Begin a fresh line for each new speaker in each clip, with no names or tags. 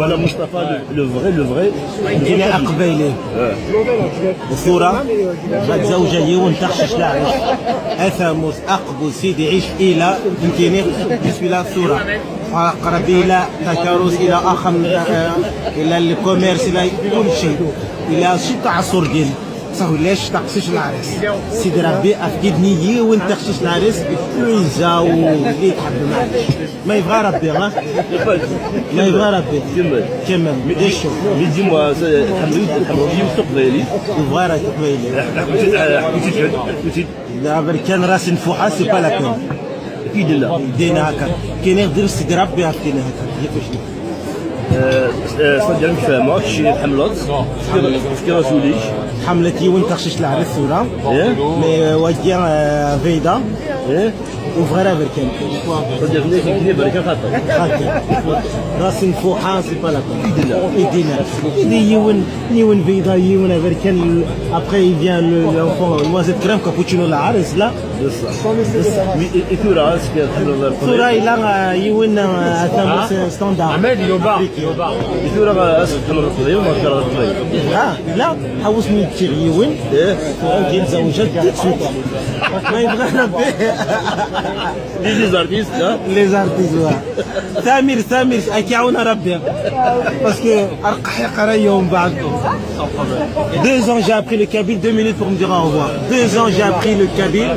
voilà Mustapha le vrai
إلى أقبيله الصورة زوجي ونتخشش لاعب أثمس أقبل سيدي عيش إلى يمكن بسم الله الصورة أقرب إلى تكاروس إلى آخر إلى الكوميرس إلى كل شيء إلى شي تعصر ديال صافي ليش تقصيش العريس سيدي ربي أفقدني نية وين تخشيش العريس ويزا واللي يحب معلش ما يبغى ربي ها ما يبغى ربي كمل ديشو
Mais dis-moi, حمودي مستقبلي
يبغى راك قبيله دابا كان راس نفوحه سي با لا بين
اكيد لا
دينا هكا كاين يقدر سيدي ربي عرفتينا هكا كيفاش
صدق فاهمك شي حملات في رسوليش
حملتي وين تخشش العريس ولا مي وجه فيدا وفغيرها بركان
صدق هناك كلي بركان خاطر
راس نفوحه سي با لا يدينا يون فيدا يون بركان ابخي يفيان لونفون نوازيت كريم كابوتشينو العريس لا
ايتورا
صورة إلا يون ثمس ستاندار
عماد يوبا
ايتورا اسكن القضيه وما كان القضيه
لا حوسني تشير يون ديال زوجات تسوق ما يبغى ربي
لي زارتيست
لي زارتيست ثامر اكيعونا ربي باسكو ارقح يقرا يوم بعد 2 ans j'ai appris le kabyle 2 minutes pour me dire au revoir 2 ans j'ai appris le kabyle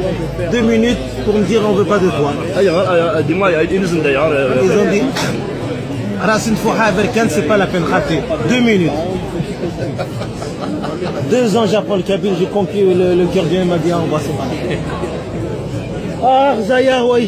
2 minutes pour me dire on veut pas de toi
ايوه ديما ينزل داير
ils ont dit راس نفوحه بركان c'est pas la peine خاطر 2 minutes 2 ans j'apprends le kabyle j'ai conquis le cœur bien m'a dit au revoir c'est pas ah Zaya oui